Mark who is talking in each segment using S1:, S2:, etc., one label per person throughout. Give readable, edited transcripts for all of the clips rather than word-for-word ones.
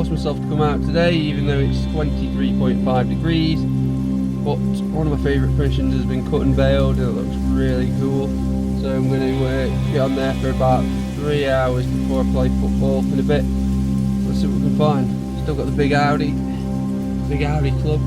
S1: forced myself to come out today, even though it's 23.5 degrees. But one of my favourite permissions has been cut and baled, and it looks really cool. So I'm going to get on there for about 3 hours before I play football in a bit. Let's see what we can find. Still got the big Audi club.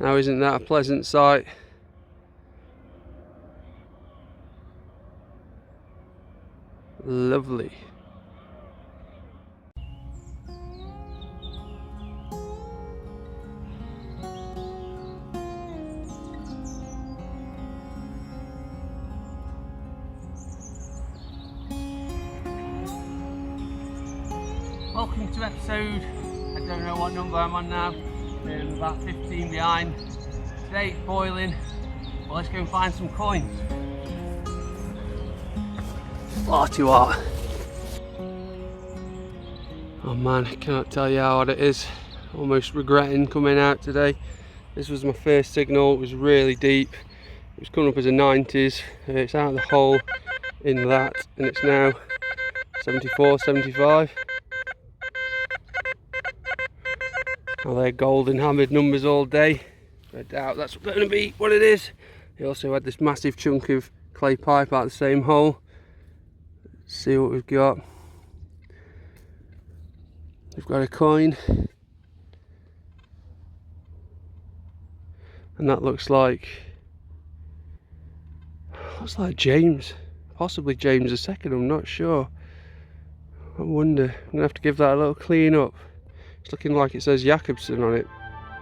S1: Now isn't that a pleasant sight? Lovely. Welcome to episode, I don't know what number I'm on now. About 15 behind. Today it's boiling. Well, let's go and find some coins. Far too hot. Oh man, I cannot tell you how hot it is. Almost regretting coming out today. This was my first signal. It was really deep. It was coming up as a 90s. It's out of the hole in that, and it's now 74, 75. Well, they're golden hammered numbers all day. I doubt that's going to be what it is. He also had this massive chunk of clay pipe out the same hole. Let's see what we've got. We've got a coin. And that looks like James. Possibly James II, I'm not sure. I wonder. I'm going to have to give that a little clean up. It's looking like it says Jacobson on it.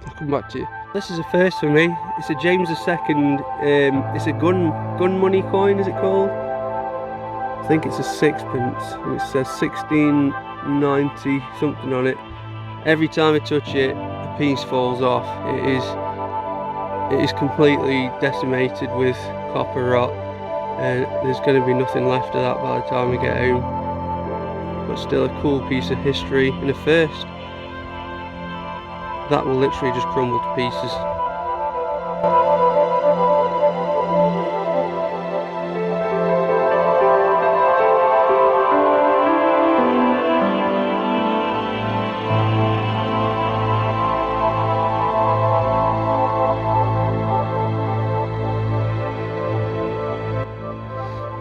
S1: I'll come back to you. This is a first for me. It's a James II. It's a gun money coin, is it called? I think it's a sixpence, and it says 1690 something on it. Every time I touch it, a piece falls off. It is completely decimated with copper rot, and there's going to be nothing left of that by the time we get home. But still a cool piece of history and a first. That will literally just crumble to pieces.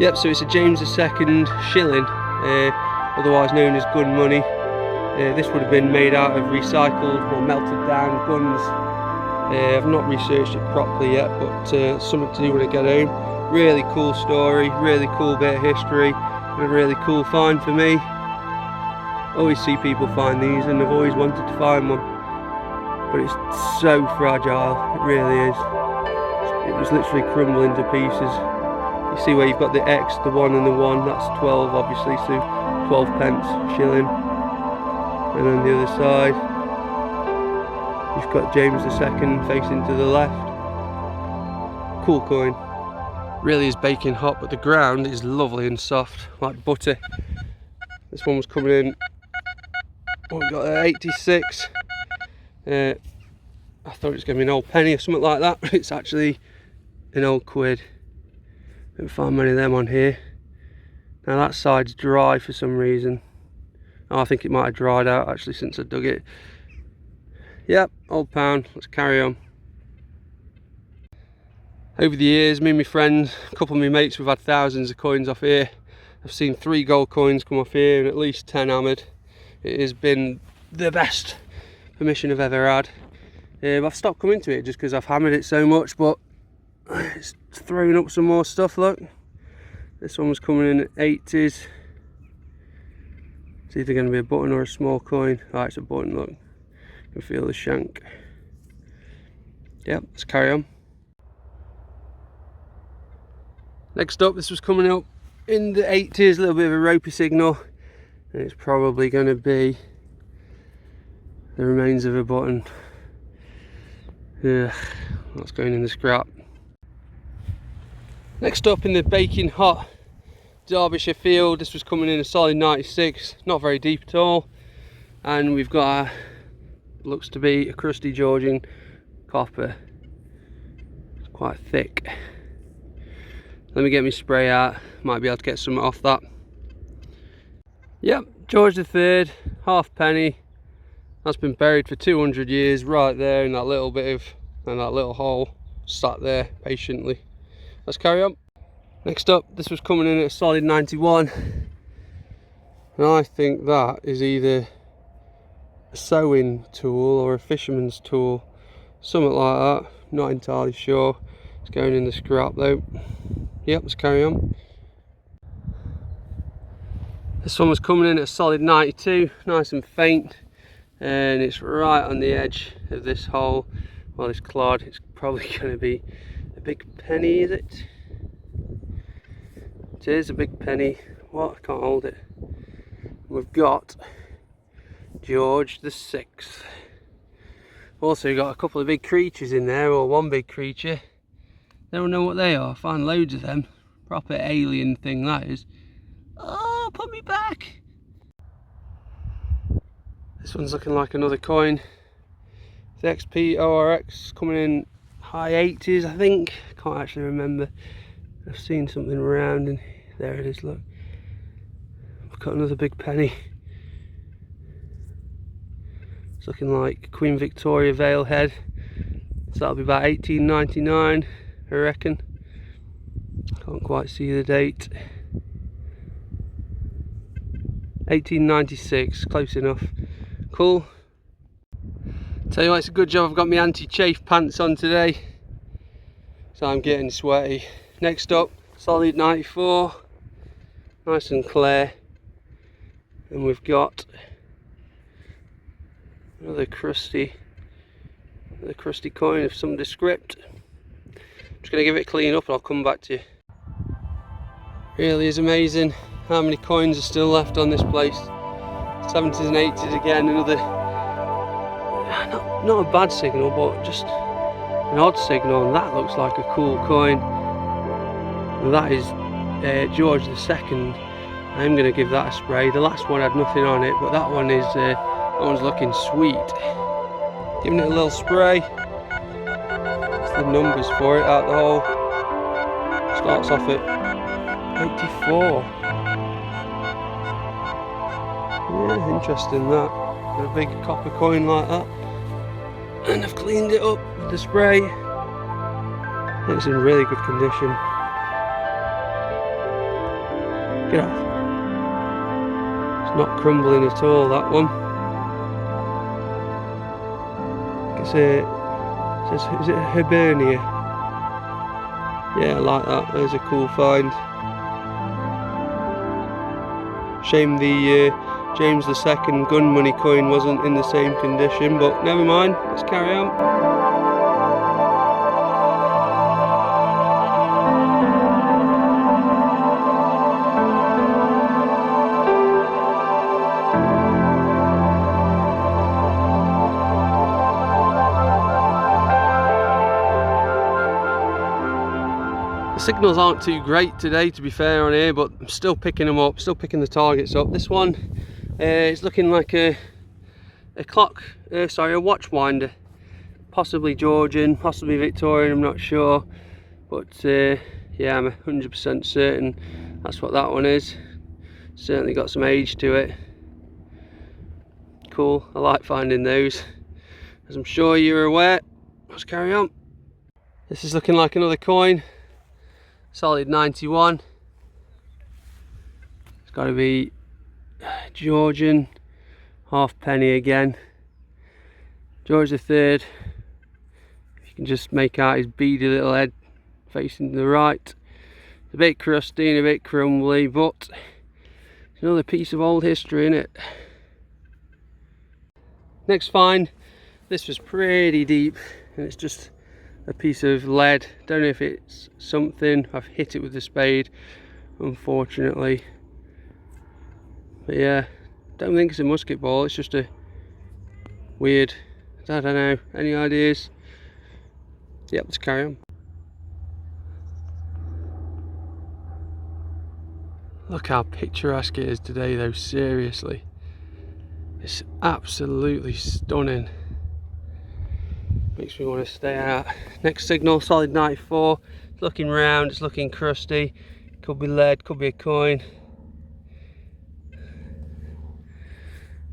S1: Yep, so it's a James II shilling, otherwise known as gun money. This would have been made out of recycled or melted down guns. I've not researched it properly yet, but something to do when I get home. Really cool story, really cool bit of history, and a really cool find for me. Always see people find these, and I've always wanted to find one. But it's so fragile, it really is. It was literally crumbling to pieces. You see where you've got the X, the 1 and the 1, that's 12 obviously, so 12 pence shilling. And on the other side, you've got James II facing to the left. Cool coin. Really is baking hot, but the ground is lovely and soft, like butter. This one was coming in, what we got there, 86. I thought it was going to be an old penny or something like that, but it's actually an old quid. Don't find many of them on here. Now that side's dry for some reason. Oh, I think it might have dried out actually since I dug it. Yep, old pound. Let's carry on. Over the years, me and my friends, a couple of my mates, we've had thousands of coins off here. I've seen 3 gold coins come off here and at least 10 hammered. It has been the best permission I've ever had. I've stopped coming to it just because I've hammered it so much, but it's throwing up some more stuff, look. This one was coming in at 80s. It's either going to be a button or a small coin. Oh, it's a button, look. You can feel the shank. Yep, let's carry on. Next up, this was coming up in the 80s, a little bit of a ropey signal, and it's probably going to be the remains of a button. Yeah, that's going in the scrap. Next up, in the baking hot Derbyshire field, this was coming in a solid 96, not very deep at all, and we've got looks to be a crusty Georgian copper. It's quite thick. Let me get my spray out, might be able to get some off that. Yep, George III, halfpenny. That's been buried for 200 years right there in that little bit of, and that little hole, sat there patiently. Let's carry on. Next up, this was coming in at a solid 91, and I think that is either a sewing tool or a fisherman's tool, something like that, not entirely sure. It's going in the scrap though. Yep, let's carry on. This one was coming in at a solid 92, nice and faint, and it's right on the edge of this hole, well, this clod. It's probably going to be a big penny, is it? It is a big penny. What? I can't hold it. We've got George VI. Also got a couple of big creatures in there, or one big creature. Don't know what they are. I find loads of them. Proper alien thing that is. Oh, put me back. This one's looking like another coin. The XP ORX coming in high 80s, I think. Can't actually remember. I've seen something around, and there it is, look. I've got another big penny. It's looking like Queen Victoria Vale head. So that'll be about 1899, I reckon. Can't quite see the date. 1896, close enough. Cool. Tell you what, it's a good job I've got my anti-chafe pants on today, so I'm getting sweaty. Next up, solid 94, nice and clear, and we've got another crusty coin of some descript. I'm just going to give it a clean up and I'll come back to you. Really is amazing how many coins are still left on this place. 70s and 80s again, another, not a bad signal, but just an odd signal, and that looks like a cool coin. And that is George II. I'm going to give that a spray. The last one had nothing on it, but that one is that one's looking sweet. Giving it a little spray. That's the numbers for it out the hole. Starts off at 84. Yeah, interesting that. A big copper coin like that. And I've cleaned it up with the spray. It's in really good condition. Get off. It's not crumbling at all, that one. It's is it a Hibernia? Yeah, I like that. There's a cool find. Shame the James II gun money coin wasn't in the same condition, but never mind, let's carry on. The signals aren't too great today, to be fair, on here, but I'm still picking them up, still picking the targets up. This one is looking like a watch winder, possibly Georgian, possibly Victorian, I'm not sure, but yeah, I'm 100% certain that's what that one is. Certainly got some age to it. Cool, I like finding those, as I'm sure you're aware. Let's carry on. This is looking like another coin. Solid 91. It's got to be Georgian, halfpenny again. George III. You can just make out his beady little head facing to the right. It's a bit crusty and a bit crumbly, but it's another piece of old history, isn't it? Next find. This was pretty deep, and it's just a piece of lead. Don't know if it's something. I've hit it with the spade, unfortunately. But yeah, don't think it's a musket ball. It's just a weird, I don't know. Any ideas? Yep, let's carry on. Look how picturesque it is today though, seriously. It's absolutely stunning. Makes me want to stay out. Next signal, solid 94. It's looking round, it's looking crusty. Could be lead, could be a coin.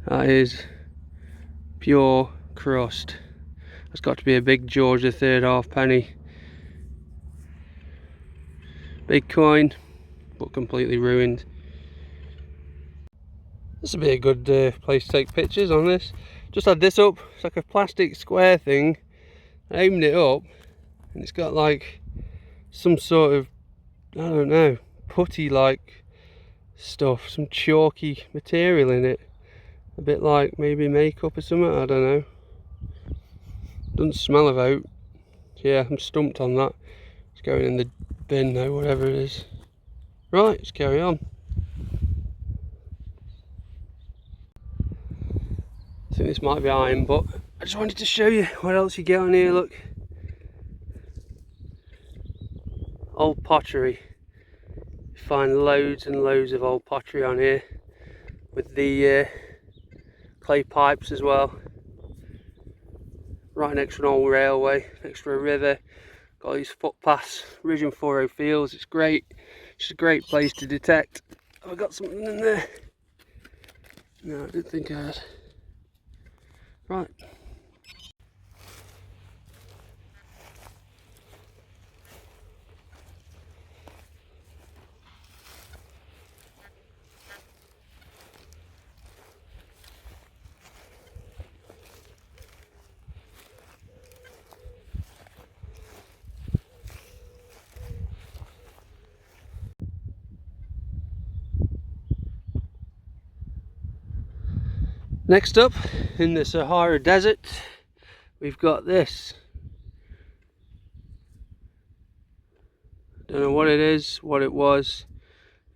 S1: That is pure crust. That's got to be a big Georgia third half penny. Big coin, but completely ruined. This would be a good place to take pictures on this. Just had this up. It's like a plastic square thing. I aimed it up and it's got like some sort of, I don't know, putty like stuff, some chalky material in it, a bit like maybe makeup or something, I don't know. Doesn't smell of oat. Yeah, I'm stumped on that. It's going in the bin though, whatever it is. Right, let's carry on. I think this might be iron, but I just wanted to show you what else you get on here. Look, old pottery. You find loads and loads of old pottery on here, with the clay pipes as well. Right next to an old railway, next to a river. Got these footpaths, Ridge and Furrow Fields. It's great. It's a great place to detect. Have I got something in there? No, I didn't think I had. Right. Next up, in the Sahara Desert, we've got this. Don't know what it is, what it was,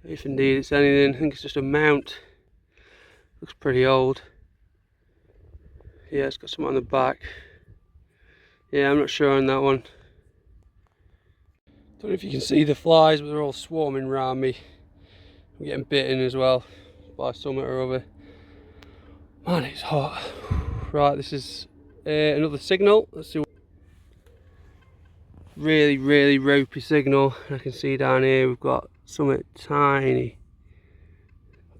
S1: if indeed it's anything. I think it's just a mount. Looks pretty old. Yeah, it's got something on the back. Yeah, I'm not sure on that one. Don't know if you can see the flies, but they're all swarming around me. I'm getting bitten as well by something or other. Man, it's hot. Right, this is another signal. Let's see. Really ropey signal. I can see down here we've got something tiny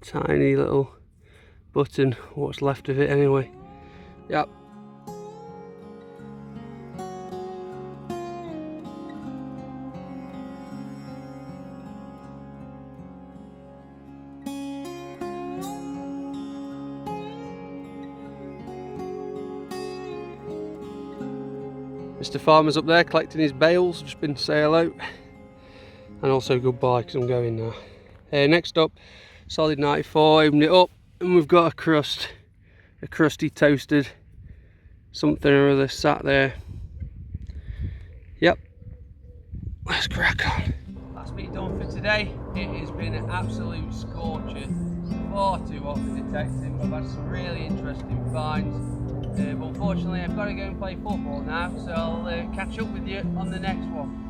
S1: little button. What's left of it anyway. Yep. Mr. Farmer's up there collecting his bales. Just been to say hello and also goodbye because I'm going now. Next up, solid 94. Opened it up and we've got a crusty toasted something or other sat there. Yep, let's crack on. That's me done for today. It has been an absolute scorcher. Far too hot for detecting. I've had some really interesting finds. But unfortunately I've got to go and play football now, so I'll catch up with you on the next one.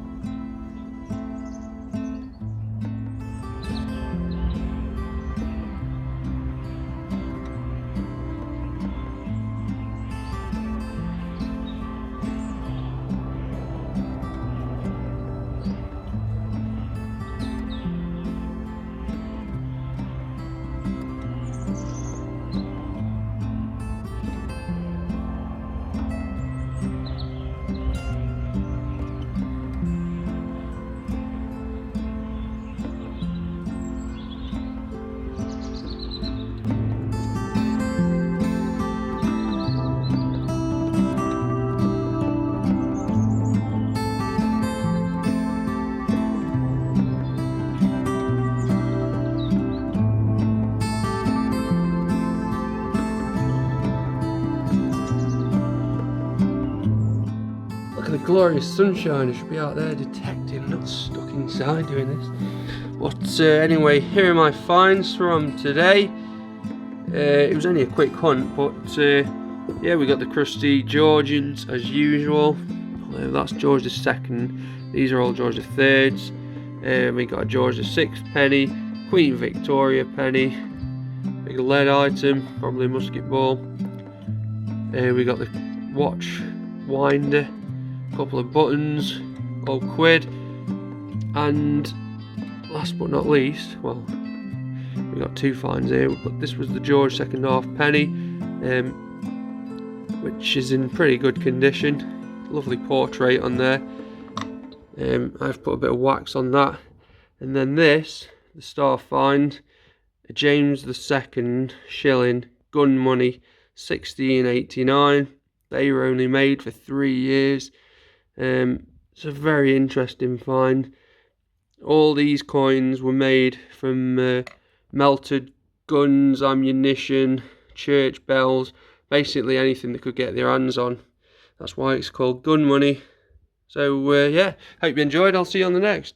S1: glorious sunshine. I should be out there detecting, not stuck inside doing this. But anyway, here are my finds from today. It was only a quick hunt, but yeah, we got the crusty Georgians as usual. That's George II. These are all George III's. We got a George VI penny, Queen Victoria penny, big lead item, probably a musket ball. We got the watch winder, a couple of buttons, old quid, and last but not least, well, we got two finds here, but this was the George II half penny, which is in pretty good condition. Lovely portrait on there. I've put a bit of wax on that. And then this, the star find, a James II shilling, gun money, 1689. They were only made for 3 years. It's a very interesting find. All these coins were made from melted guns, ammunition, church bells, basically anything they could get their hands on. That's why it's called gun money. So yeah, hope you enjoyed. I'll see you on the next.